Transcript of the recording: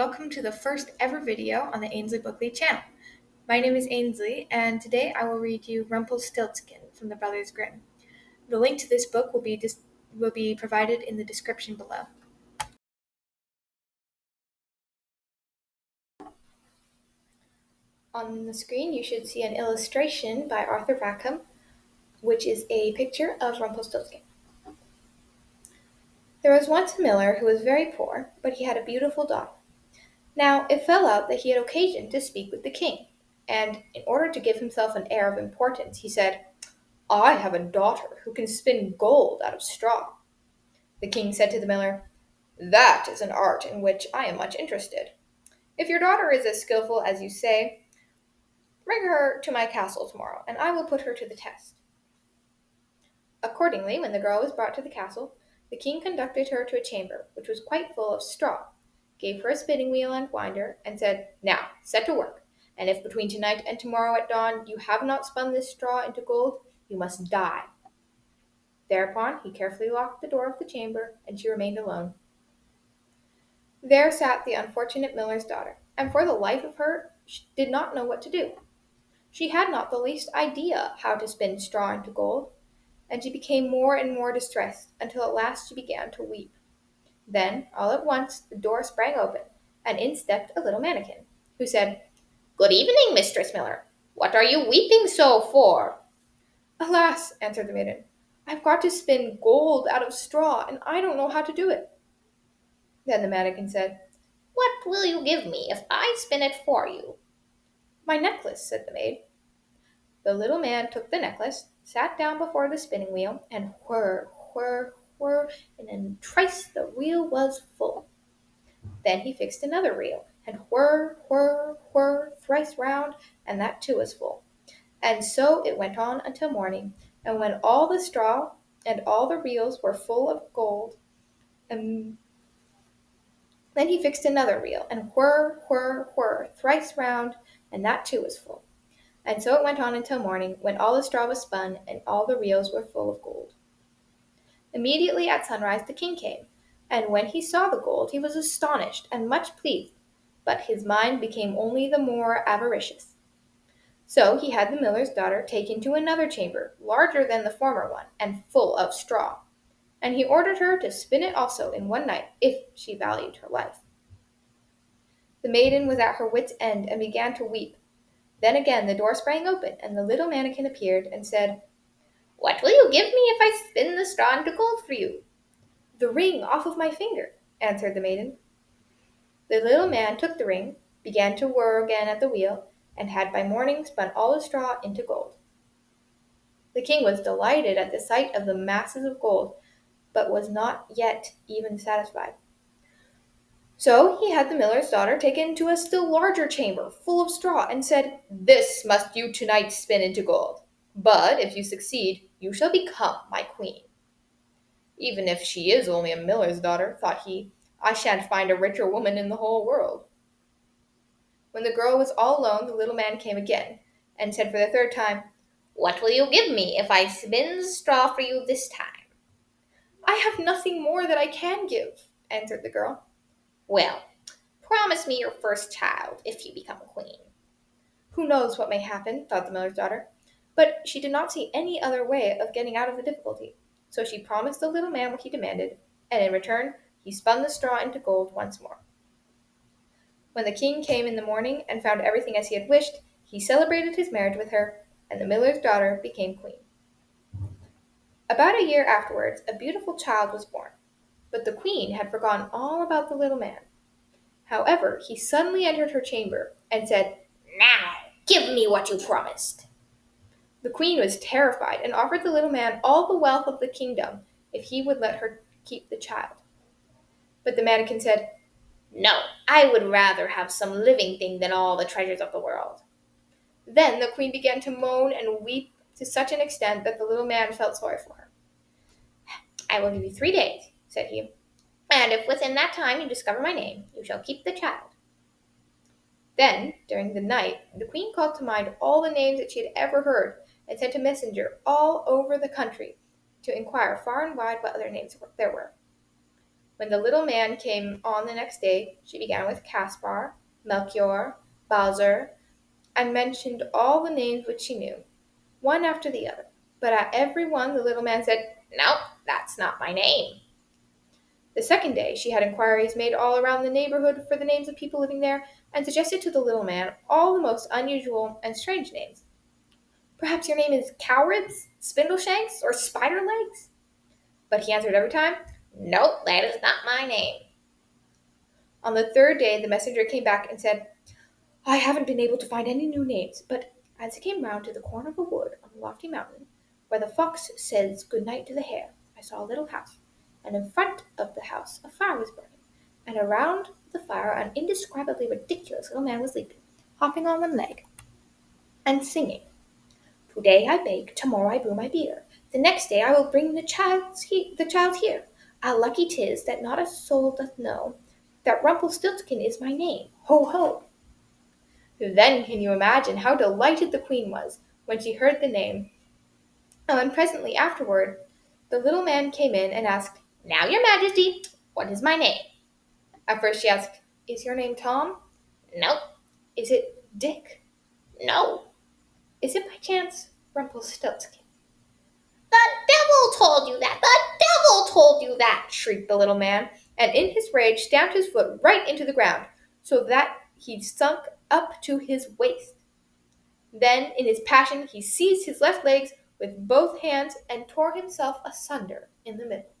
welcome to the first ever video on the Ainsley Book Lead channel. My name is Ainsley, and today I will read you Rumpelstiltskin from the Brothers Grimm. The link to this book will be provided in the description below. On the screen you should see an illustration by Arthur Rackham, which is a picture of Rumpelstiltskin. There was once a miller who was very poor, but he had a beautiful daughter. Now it fell out that he had occasion to speak with the king, and in order to give himself an air of importance, he said, "I have a daughter who can spin gold out of straw." The king said to the miller, "That is an art in which I am much interested. If your daughter is as skillful as you say, bring her to my castle tomorrow, and I will put her to the test." Accordingly, when the girl was brought to the castle, the king conducted her to a chamber which was quite full of straw, gave her a spinning wheel and winder, and said, "Now, set to work, and if between tonight and tomorrow at dawn you have not spun this straw into gold, you must die." Thereupon he carefully locked the door of the chamber, and she remained alone. There sat the unfortunate miller's daughter, and for the life of her she did not know what to do. She had not the least idea how to spin straw into gold, and she became more and more distressed, until at last she began to weep. Then, all at once, the door sprang open, and in stepped a little mannikin, who said, "Good evening, Mistress Miller. What are you weeping so for?" "Alas," answered the maiden, "I've got to spin gold out of straw, and I don't know how to do it." Then the mannikin said, "What will you give me if I spin it for you?" "My necklace," said the maid. The little man took the necklace, sat down before the spinning wheel, and whir, whir, whir, and in a trice the reel was full. Then he fixed another reel, and whir, whir, whir, thrice round, and that too was full. And so it went on until morning, and when all the straw and all the reels were full of gold, then he fixed another reel, and whir, whir, whir, thrice round, and that too was full. And so it went on until morning, when all the straw was spun, and all the reels were full of gold. Immediately at sunrise the king came, and when he saw the gold he was astonished and much pleased, but his mind became only the more avaricious. So he had the miller's daughter taken to another chamber, larger than the former one, and full of straw, and he ordered her to spin it also in one night, if she valued her life. The maiden was at her wit's end, and began to weep. Then again the door sprang open, and the little mannikin appeared, and said, "What will you give me if I spin the straw into gold for you?" "The ring off of my finger," answered the maiden. The little man took the ring, began to whir again at the wheel, and had by morning spun all the straw into gold. The king was delighted at the sight of the masses of gold, but was not yet even satisfied. So he had the miller's daughter taken to a still larger chamber, full of straw, and said, "This must you tonight spin into gold. But if you succeed, you shall become my queen." "Even if she is only a miller's daughter," thought he, "I shan't find a richer woman in the whole world." When the girl was all alone, the little man came again, and said for the third time, "What will you give me if I spin the straw for you this time?" "I have nothing more that I can give," answered the girl. "Well, promise me your first child if you become queen." "Who knows what may happen?" thought the miller's daughter. But she did not see any other way of getting out of the difficulty. So she promised the little man what he demanded, and in return he spun the straw into gold once more. When the king came in the morning and found everything as he had wished, he celebrated his marriage with her, and the miller's daughter became queen. About a year afterwards, a beautiful child was born, but the queen had forgotten all about the little man. However, he suddenly entered her chamber and said, "Now, give me what you promised." The queen was terrified and offered the little man all the wealth of the kingdom if he would let her keep the child. But the mannikin said, "No, I would rather have some living thing than all the treasures of the world." Then the queen began to moan and weep to such an extent that the little man felt sorry for her. "I will give you 3 days," said he, "and if within that time you discover my name, you shall keep the child." Then, during the night, the queen called to mind all the names that she had ever heard, and sent a messenger all over the country to inquire far and wide what other names there were. When the little man came on the next day, she began with Caspar, Melchior, Bowser, and mentioned all the names which she knew, one after the other. But at every one the little man said, "No, that's not my name." The second day she had inquiries made all around the neighborhood for the names of people living there, and suggested to the little man all the most unusual and strange names. "Perhaps your name is Cowribs, Spindleshanks, or Spiderlegs?" But he answered every time, "Nope, that is not my name." On the third day the messenger came back and said, "I haven't been able to find any new names, but as he came round to the corner of a wood on a lofty mountain, where the fox says good night to the hare, I saw a little house, and in front of the house a fire was burning, and around the fire an indescribably ridiculous little man was leaping, hopping on one leg, and singing, 'Today I bake, tomorrow I brew my beer, the next day I will bring the child here. Ah, lucky 'tis that not a soul doth know that Rumpelstiltskin is my name. Ho, ho!'" Then can you imagine how delighted the queen was when she heard the name? And presently afterward the little man came in and asked, "Now, your majesty, what is my name?" At first she asked, "Is your name Tom?" "No." "Is it Dick?" "No." "Is it by chance Rumpelstiltskin?" "The devil told you that! The devil told you that!" shrieked the little man, and in his rage stamped his foot right into the ground, so that he sunk up to his waist. Then, in his passion, he seized his left legs with both hands and tore himself asunder in the middle.